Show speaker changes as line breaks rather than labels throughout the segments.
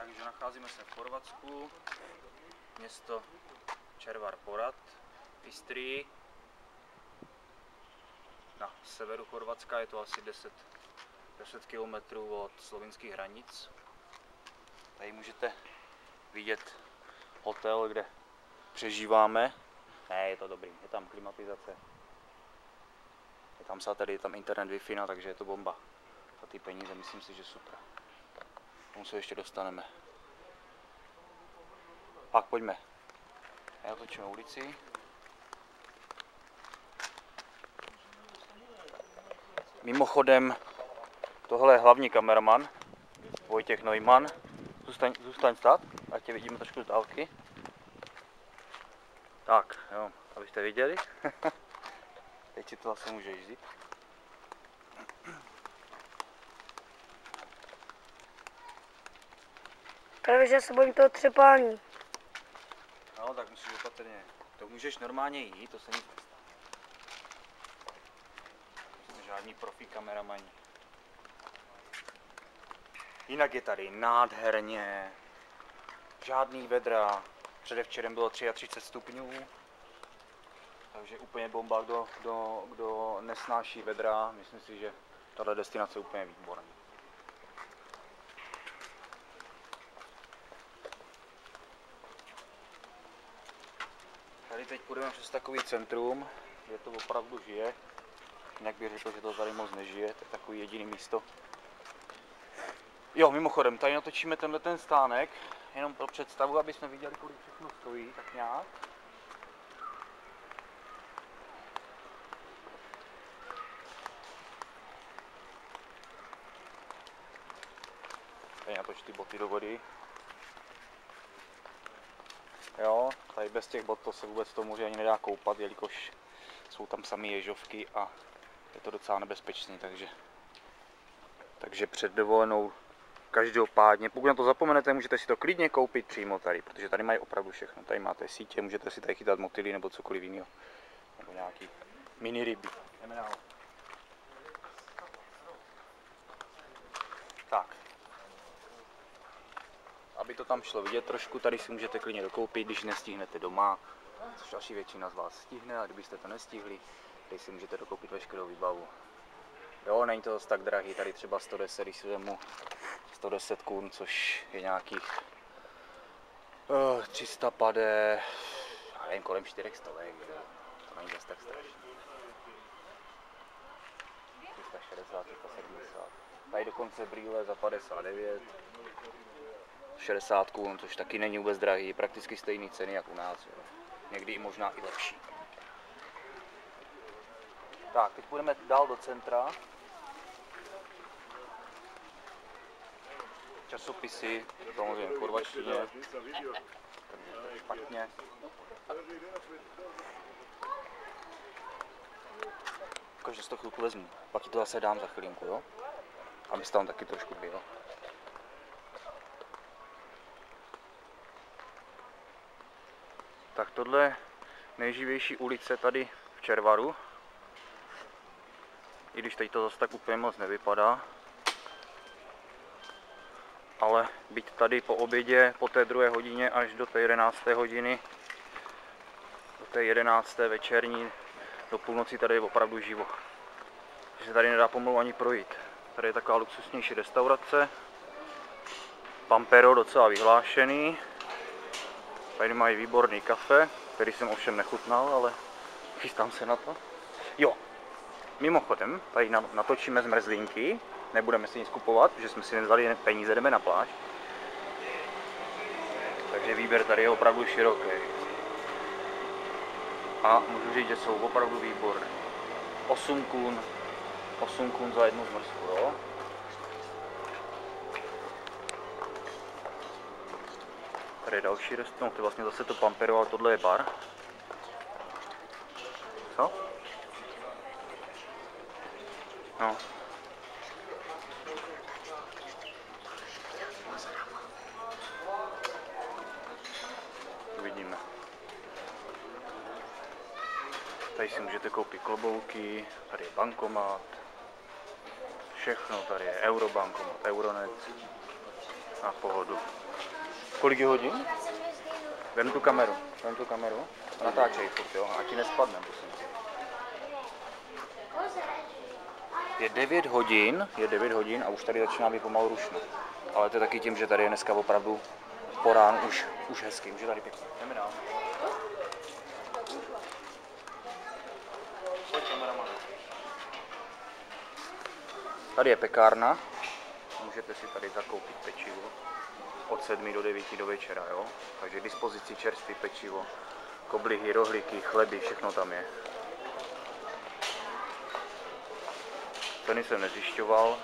Takže nacházíme se v Chorvatsku, město Červar Porat, Istrii. Na severu Chorvatska je to asi 10 km od slovinských hranic. Tady můžete vidět hotel, kde přežíváme. Ne, je to dobrý, je tam klimatizace. Je tam satelit, je tam internet, Wi-Fi, takže je to bomba. Za ty peníze myslím si, že super. K tomu se ještě dostaneme. Pak pojďme. Já otočíme ulici. Mimochodem, tohle je hlavní kameraman, Vojtěch Neumann. Zůstaň stát, ať tě vidíme trošku z dálky. Tak, jo, abyste viděli. Teď si to zase může jezdit.
Právě, že se bojím toho třepání.
No, tak musíš opatrně. To můžeš normálně jít, to se nic nestane. Jsme žádní profi kameramani. Jinak je tady nádherně. Žádný vedra. Předevčerem bylo 33 stupňů. Takže úplně bomba, kdo nesnáší vedra. Myslím si, že tato destinace je úplně výborná. Tady teď půjdeme přes takový centrum, kde to opravdu žije. Jinak bych řekl, že to tady moc nežije, to je takový jediný místo. Jo, mimochodem, tady natočíme tenhle ten stánek, jenom pro představu, aby jsme viděli, kolik všechno stojí, tak nějak. Tady natoč ty boty do vody. Jo, tady bez těch bot to se vůbec v tom moři ani nedá koupat, jelikož jsou tam samé ježovky a je to docela nebezpečný, takže před dovolenou každopádně, pokud na to zapomenete, můžete si to klidně koupit přímo tady, protože tady mají opravdu všechno. Tady máte sítě, můžete si tady chytat motýly nebo cokoliv jiného, nebo nějaký mini ryby. Jdeme dál. Tak. Aby to tam šlo vidět trošku, tady si můžete klidně dokoupit, když nestihnete doma, což asi většina z vás stihne, a kdybyste to nestihli, tady si můžete dokoupit veškerou výbavu. Jo, není to zase tak drahý, tady třeba 110, když si vezmu 110 kun, což je nějakých 300 pade, já nevím, kolem 400, to není zase tak strašný. 360, 370, tady dokonce brýle za 59. 60 kun, což taky není vůbec drahý, prakticky stejné ceny jak u nás, jo. Někdy i možná i lepší. Tak, teď půjdeme dál do centra. Časopisy, samozřejmě v chorvatštině, špatně. Každý z toho chvilku vezmu, pak ti to zase dám za chvilinku, jo? Abys tam taky trošku byl. Tak tohle je nejživější ulice tady v Červaru. I když teď to zase tak úplně moc nevypadá. Ale být tady po obědě, po té 2. hodině až do té 11. hodiny, do té 11. večerní, do půlnoci tady je opravdu živo. Takže se tady nedá pomalu ani projít. Tady je taková luxusnější restaurace. Pampero docela vyhlášený. Tady mají výborný kafe, který jsem ovšem nechutnal, ale chystám se na to. Jo, mimochodem, tady natočíme zmrzlínky, nebudeme si nic kupovat, protože jsme si nevzali peníze, jdeme na pláž. Takže výběr tady je opravdu široký. A můžu říct, že jsou opravdu výborné. 8 kun za jednu zmrzku, jo. Tady je další restaurant, to je vlastně zase to Pampero, ale tohle je bar. Co? No. Uvidíme. Tady si můžete koupit klobouky, tady je bankomat. Všechno, tady je eurobankomat, Euronet. Na pohodu. Kolik je hodin? Vem tu kameru. A natáčej furt, jo? A ti nespadne, prosím. Je 9 hodin a už tady začíná být pomalu rušno. Ale to je taky tím, že tady je dneska opravdu po ránu už hezky, už je tady pěkně. Jdeme dál. Tady je pekárna. Můžete si tady zakoupit pečivo od 7 do 9 do večera, jo? Takže k dispozici čerstvé pečivo, koblihy, rohlíky, chleby, všechno tam je. Ceny jsem nezjišťoval.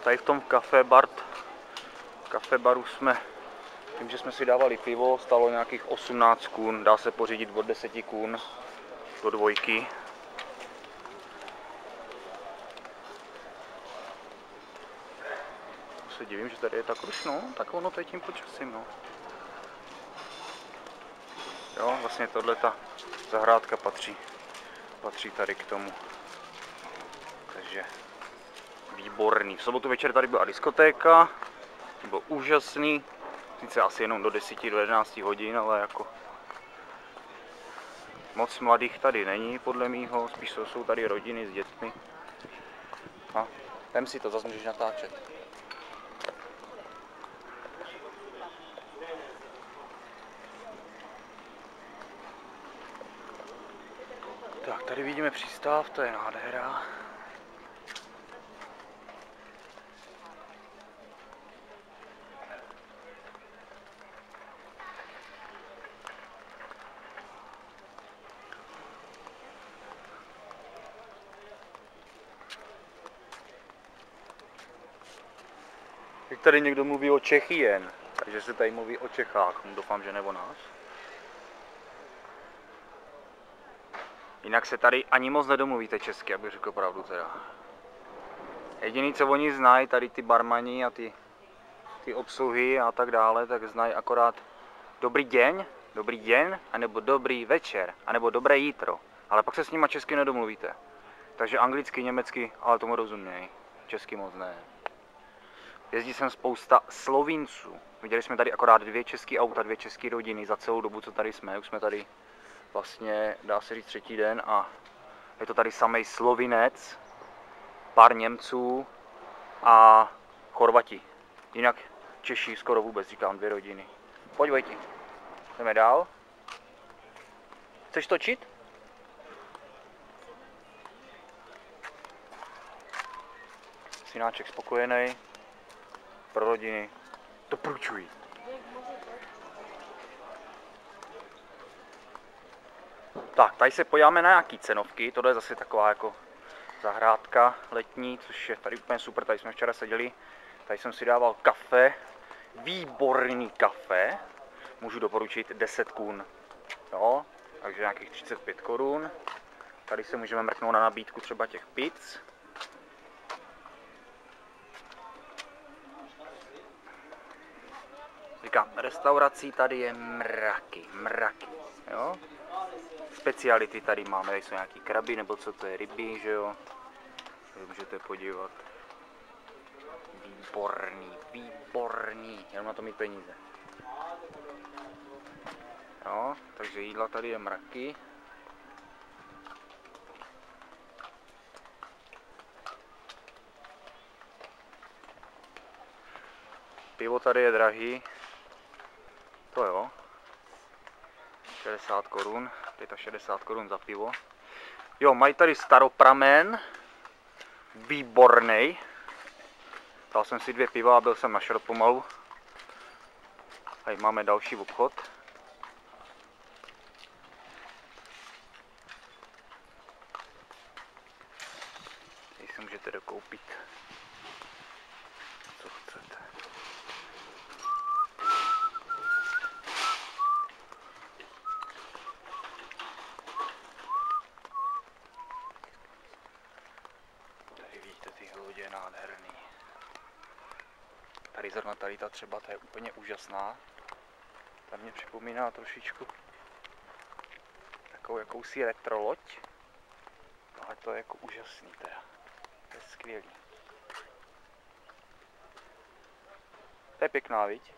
Tady v tom kafe baru jsme, tím, že jsme si dávali pivo, stalo nějakých 18 kun, dá se pořídit od 10 kun do 2. Se divím, že tady je tak rušno, tak ono to je tím počasím, no. Jo, vlastně tato zahrádka patří tady k tomu. Takže výborný. V sobotu večer tady byla diskotéka, to bylo úžasný, sice asi jenom do 10, do 11 hodin, ale jako moc mladých tady není, podle mýho, spíš jsou tady rodiny s dětmi. A vem si to, zase můžeš natáčet. Tak, tady vidíme přístav, to je nádhera. Teď tady někdo mluví o Čechy jen, takže se tady mluví o Čechách, doufám, že ne o nás. Jinak se tady ani moc nedomluvíte česky, abych řekl pravdu teda. Jediný, co oni znají, tady ty barmani a ty obsluhy a tak dále, tak znají akorát dobrý den, anebo dobrý večer, anebo dobré jítro. Ale pak se s nima česky nedomluvíte. Takže anglicky, německy, ale tomu rozumějí. Česky moc ne. Jezdí sem spousta Slovinců. Viděli jsme tady akorát 2 české auta, 2 české rodiny za celou dobu, co tady jsme. Už jsme tady vlastně, dá se říct, 3. den a je to tady samej Slovinec, pár Němců a Chorvati. Jinak Češi skoro vůbec, říkám, 2 rodiny. Pojď, Vojti. Jdeme dál. Chceš točit? Synáček spokojený. Pro rodiny. Doporučuji. Tak, tady se podíváme na nějaký cenovky. Tohle je zase taková jako zahrádka letní, což je tady úplně super. Tady jsme včera seděli. Tady jsem si dával kafe. Výborný kafe. Můžu doporučit 10 kun. Jo, takže nějakých 35 korun. Tady se můžeme mrknout na nabídku třeba těch pizz. Říkám, restaurací tady je mraky. Jo? Speciality tady máme, tady jsou nějaký kraby, nebo co to je, ryby, že jo? Tady můžete podívat. Výborný, jenom na to mít peníze. Jo, takže jídla tady je mraky. Pivo tady je drahý. To jo. 60 korun, 65 korun za pivo. Jo, mají tady staropramen. Výborný. Dal jsem si 2 piva a byl jsem na šrot pomalu. Tady máme další obchod. Tady si můžete dokoupit, co chcete. Tady vidíte ty lodě nádherný. Tady zrovna tady ta třeba, ta je úplně úžasná. Ta mě připomíná trošičku takovou jakousi retro loď. Ale to je jako úžasný teda. To je skvělý. To je pěkná, viď?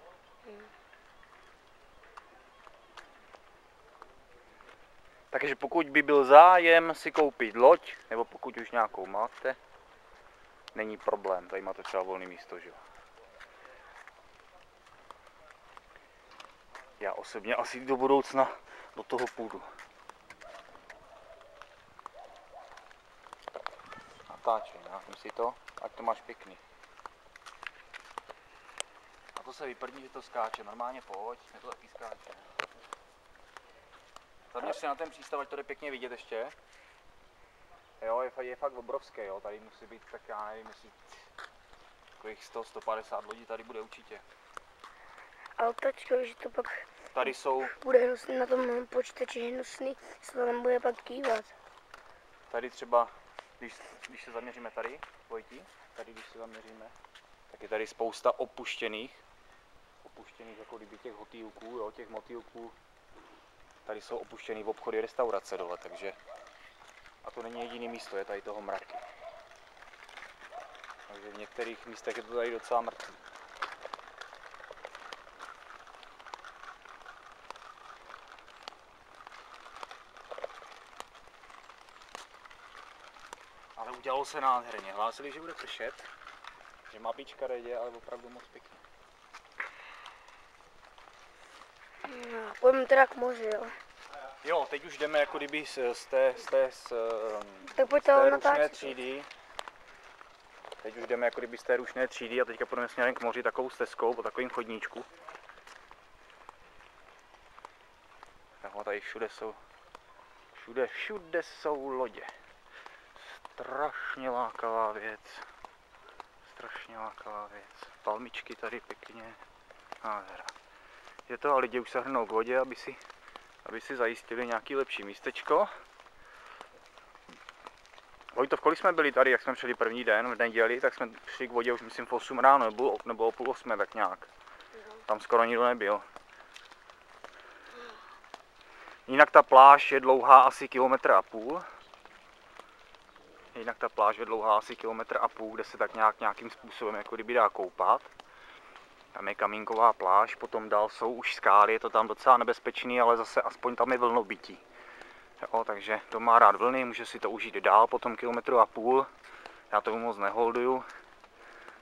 Takže pokud by byl zájem si koupit loď, nebo pokud už nějakou máte, není problém. Tady máte třeba volné místo, že jo? Já osobně asi do budoucna do toho půjdu. Natáčej, náhodím si to, ať to máš pěkný. A to se vyprdní, že to skáče. Normálně pojď, je to taky skáče. Zaměř se na ten přístav, ať to jde pěkně vidět ještě. Jo, je fakt obrovský, jo. Tady musí být, tak já nevím, jestli takových 100-150 lodí tady bude určitě.
Ale tačko, že to pak
Tady jsou,
bude hnusný na tom počítači, hnusný, se to tam bude pak kývat.
tady třeba, když se zaměříme tady, Vojti, tady když se zaměříme, tak je tady spousta opuštěných jako kdyby těch hotýlků, jo, těch motýlků. Tady jsou opuštěný v obchody, restaurace dole, takže a to není jediný místo, je tady toho mraky. Takže v některých místech je to tady docela mrtvý. Ale udělalo se nádherně. Hlásili, že bude pršet, že má být škaredě, ale opravdu moc pěkně.
No, půjdeme teda k moři, jo.
Jo, teď už jdeme jako kdyby z
Tak pojď
té
to
rušné
natáčet.
třídy. Teď už jdeme jako kdyby z té rušné třídy a teďka půjdeme směrem k moři takovou stezkou po takovým chodníčku. Tak tady všude jsou lodě. Strašně lákavá věc. Palmičky tady pěkně. Nádhera. Je to a lidi už se hrnou k vodě, aby si zajistili nějaký lepší místečko. Vojto, v kolik jsme byli tady, jak jsme přijeli první den v neděli, tak jsme přišli k vodě už myslím v 8 ráno, nebo o půl 8 tak nějak. Tam skoro nikdo nebyl. Jinak ta pláž je dlouhá asi 1,5 km. Kde se tak nějakým způsobem jako kdyby dá koupat. Tam je kamínková pláž, potom dál jsou už skály, je to tam docela nebezpečný, ale zase aspoň tam je vlnobytí. Jo, takže to má rád vlny, může si to užít dál po tom 1,5 km. Já tomu moc neholduju,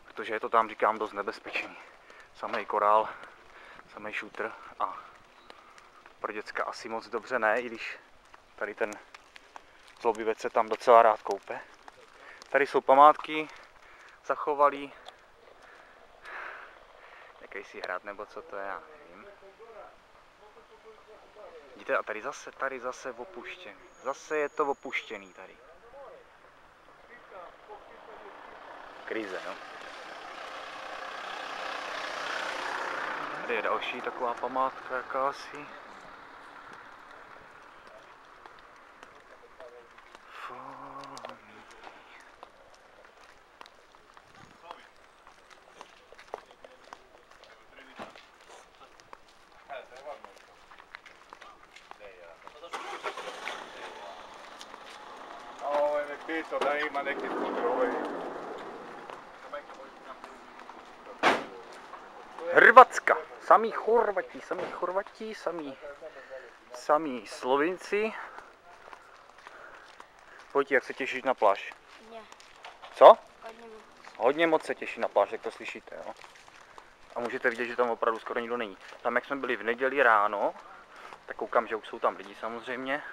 protože je to tam, říkám, dost nebezpečný. Samej korál, samej šutr a pro děcka asi moc dobře ne, i když tady ten zlobivec se tam docela rád koupe. Tady jsou památky zachovalý. Jakýsi hrad nebo co to je, já nevím. Vidíte, a tady zase opuštěný. Zase je to opuštěný tady. Krize, no. Tady je další taková památka jakási. Hrvatska, samí Chorvati, samí Slovinci. Pojď, jak se těšíš na pláž?
Ne.
Co?
Hodně moc.
Hodně moc se těší na pláž, jak to slyšíte, jo. A můžete vidět, že tam opravdu skoro nikdo není. Tam, jak jsme byli v neděli ráno, tak koukám, že už jsou tam lidi samozřejmě.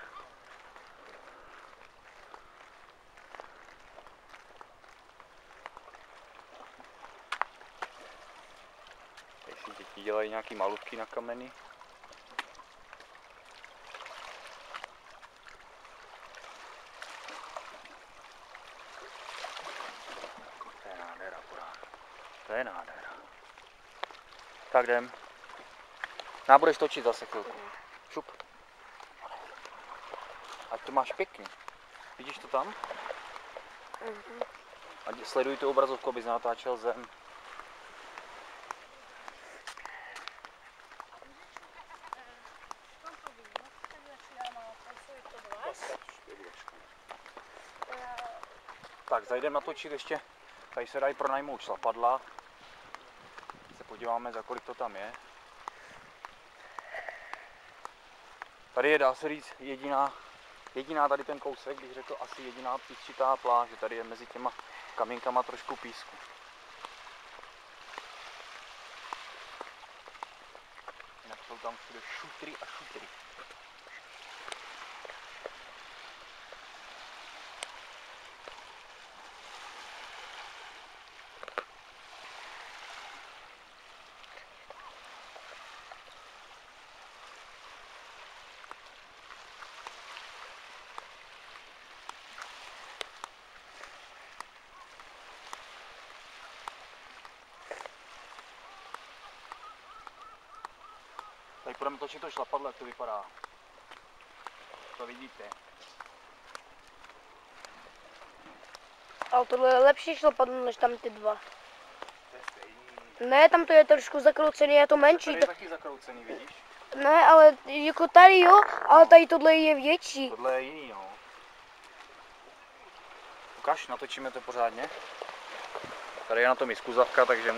Tady si děti dělají nějaký malutky na kameny. To je nádhera. Tak jdem. Budeš točit zase chvilku. Šup. Ať to máš pěkný. Vidíš to tam? A sleduj tu obrazovku, abys natáčel zem. Tak, zajdeme natočit ještě, tady se dají pronajmout šlapadla. Se podíváme, za kolik to tam je. Tady je, dá se říct, jediná tady ten kousek, bych řekl, asi jediná písčitá pláž, že tady je mezi těma kamínkama trošku písku. Jinak jsou tam všude šutry a šutry. Tak budeme točit to šlapadlo, jak to vypadá. To vidíte.
Ale tohle je lepší šlapadlo než tam ty dva. Ne, tam to je trošku zakroucený, je to menší.
Tady je taky zakroucený, vidíš?
Ne, ale jako tady jo, ale tady tohle je větší.
Tohle je jiný, no. Ukaž, natočíme to pořádně. Tady je na tom i skuzavka, takže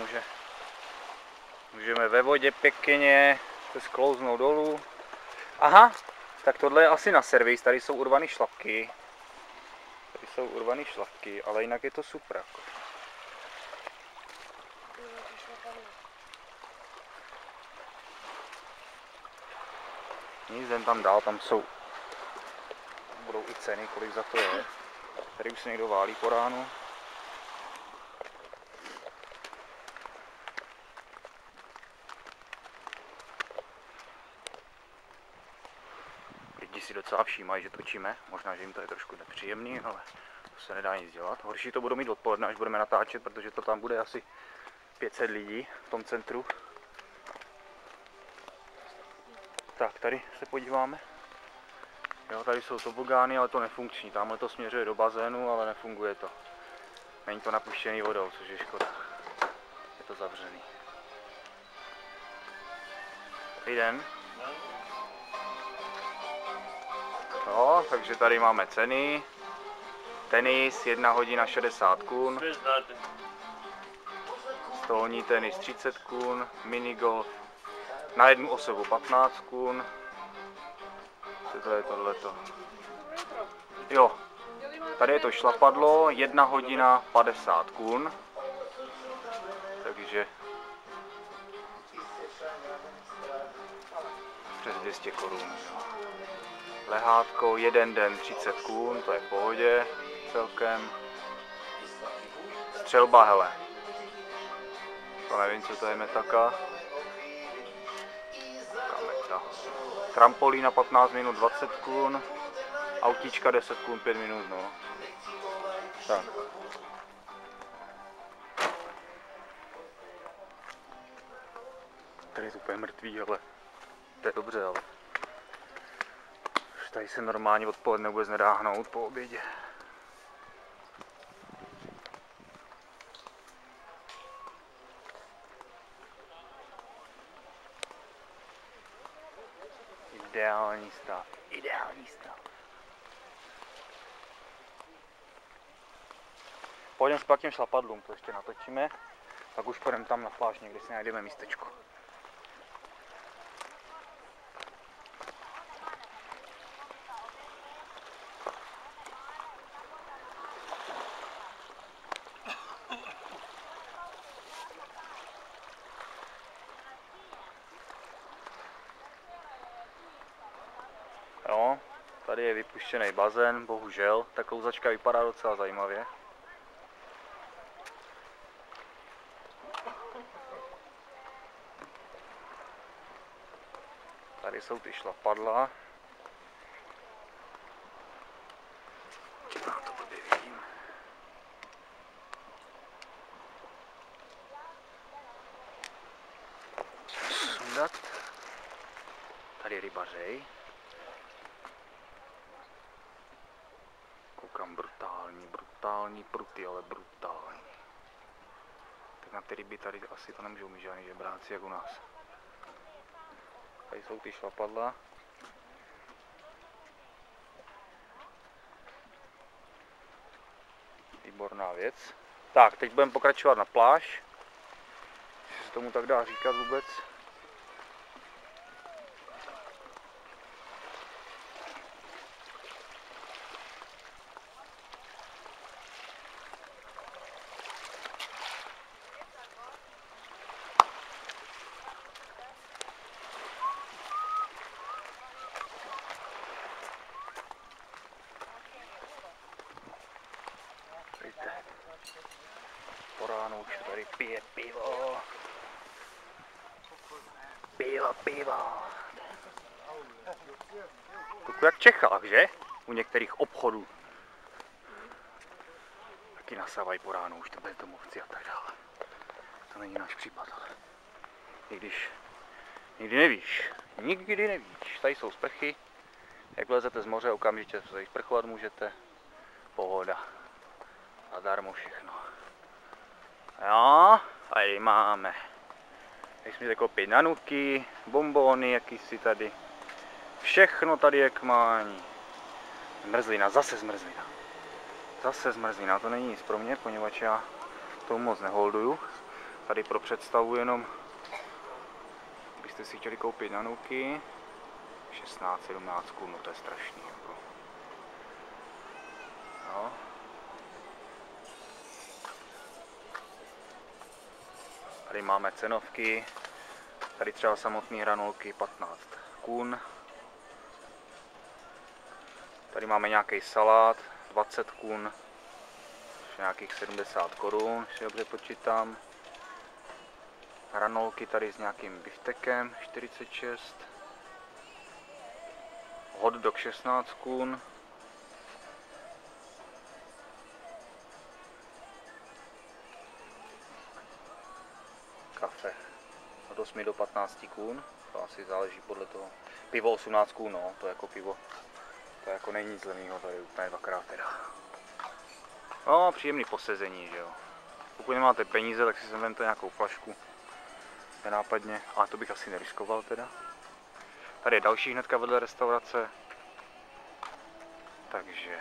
můžeme ve vodě pěkně se sklouznout dolů. Aha, tak tohle je asi na servis, tady jsou urvaný šlapky. Tady jsou urvaný šlapky, ale jinak je to super. Jako. Nic, jdem tam dál, tam budou i ceny, kolik za to je. Tady už se někdo válí po ránu. Lidi si docela všímají, že točíme, možná, že jim to je trošku nepříjemný, ale to se nedá nic dělat. Horší to budu mít odpoledne, až budeme natáčet, protože to tam bude asi 500 lidí v tom centru. Tak, tady se podíváme. Jo, tady jsou tobogány, ale to nefunkční. Tamhle to směřuje do bazénu, ale nefunguje to. Není to napuštěný vodou, což je škoda. Je to zavřený. Dobrý den. No, takže tady máme ceny. Tenis 1 hodina 60 kun. Stolní tenis 30 kun. Minigolf na jednu osobu 15 kun. Co to je tohleto? Jo, tady je to šlapadlo 1 hodina 50 kun. Takže přes 200 korun. Lehátko 1 den 30 kun, to je v pohodě celkem. Střelba, hele. To nevím, co to je, metaka. Kameta. Trampolína 15 minut 20 kun. Autíčka 10 kun 5 minut, no. Tak. Tady je to úplně mrtvý, ale to je dobře, ale už tady se normálně odpoledne vůbec nedá hnout po obědě. Ideální stav, ideální stav. Pojďme s pak těm šlapadlům, to ještě natočíme, pak už půjdeme tam na pláž, někde si najdeme místečko. Jo, tady je vypuštěný bazén, bohužel, ta klouzačka vypadá docela zajímavě. Tady jsou ty šlapadla. Já to blbě vidím. Sundat. Tady je rybařej. Koukám, brutální pruty, ale brutální. Tak na ty ryby tady asi to nemůžou mít žádný žebráci jak u nás. Tady jsou ty šlapadla. Výborná věc. Tak, teď budeme pokračovat na pláž. Jestli se tomu tak dá říkat vůbec. Po ránu už tady pije pivo. Pivo. Trochu jak v Čechách, že? U některých obchodů. Taky nasávají po ránu už to bezdomovci a tak dále. To není náš případ, ale i když nikdy nevíš. Tady jsou sprchy. Jak vlezete z moře, okamžitě se tady sprchovat můžete. Pohoda. Zadarmo všechno. Jo, tady máme. Tady jsme koupit nanuky, bonbony jakýsi tady. Všechno tady je k mání. Zmrzlina, zase zmrzlina. To není nic pro mě, poněvadž já tomu moc neholduju. Tady pro představu jenom, kdybyste si chtěli koupit nanuky. 16-17 kůl, no to je strašný. Jako. No. Tady máme cenovky, tady třeba samotné hranolky 15 kun. Tady máme nějaký salát 20 kun, nějakých 70 korun, když si dobře počítám. Hranolky tady s nějakým biftekem 46. Hot dog 16 kun. Kafe od 8 do 15 kun, to asi záleží podle toho. Pivo 18 kun, no, to jako pivo, to jako není nic levného, tady úplně dvakrát teda. No, příjemný posezení, že jo. Pokud nemáte peníze, tak si sem vemte nějakou flašku, nenápadně, ale to bych asi neriskoval teda. Tady je další hnedka vedle restaurace, takže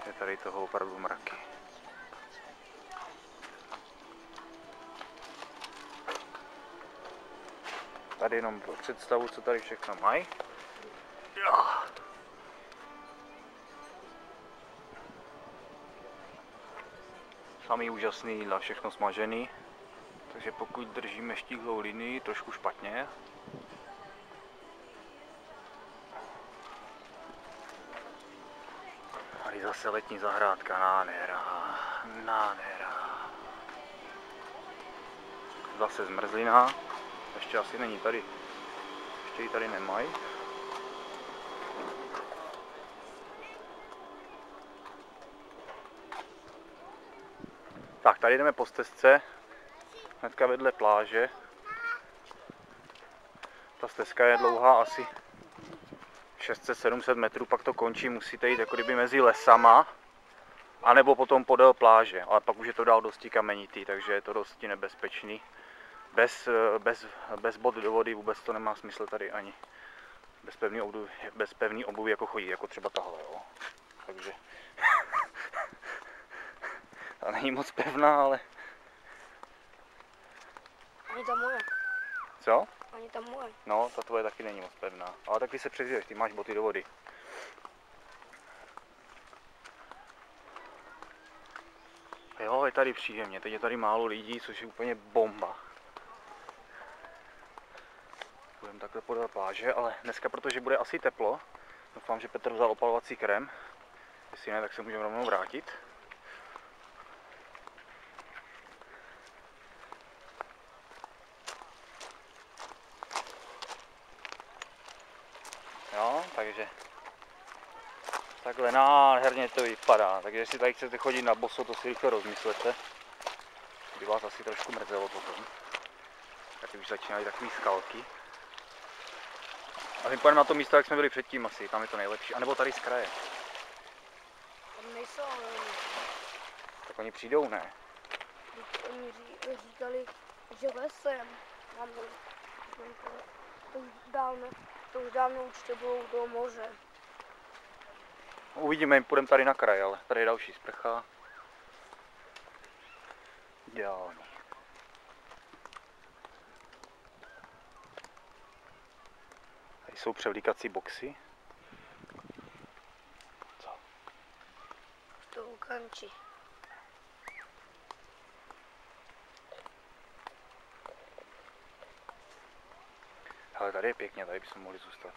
je tady toho opravdu mraky. Tady jenom pro představu, co tady všechno mají. Samý úžasný jídla, všechno smažený. Takže pokud držíme štíhlou linii, trošku špatně. Tady zase letní zahrádka, nádhera. Zase zmrzlina. Ještě asi není tady. Ještě ji tady nemají. Tak, tady jdeme po stezce. Hnedka vedle pláže. Ta stezka je dlouhá asi 600-700 metrů, pak to končí, musíte jít jako kdyby mezi lesama, anebo potom podél pláže, ale pak už je to dál dosti kamenitý, takže je to dosti nebezpečný. Bez bot do vody vůbec to nemá smysl tady ani. Bez pevný obuvi jako chodí, jako třeba tahle, jo. Takže ta není moc pevná, ale...
Ani ta moje.
Co?
Ani ta moje.
No, ta tvoje taky není moc pevná, ale tak ty se přežiješ, ty máš boty do vody. Jo, je tady příjemně, teď je tady málo lidí, což je úplně bomba. Budeme takhle podél pláže, ale dneska, protože bude asi teplo, doufám, že Petr vzal opalovací krém, jestli ne, tak se můžeme rovnou vrátit. Jo, takže takhle nádherně to vypadá, takže jestli tady chcete chodit na boso, to si rychle rozmyslete, by vás asi trošku mrzelo potom. Tady už začínají takové skalky. A my půjdeme na to místo, jak jsme byli předtím asi, tam je to nejlepší, anebo tady z kraje.
Tam nejsou,
Tak oni přijdou, ne?
oni říkali, že lesem. To už dávno určitě budou do moře.
Uvidíme, půjdeme tady na kraj, ale tady je další sprcha. Ideální. Tady jsou převlíkací boxy. Co?
To ukončí.
Ale tady je pěkně, tady bychom mohli zůstat.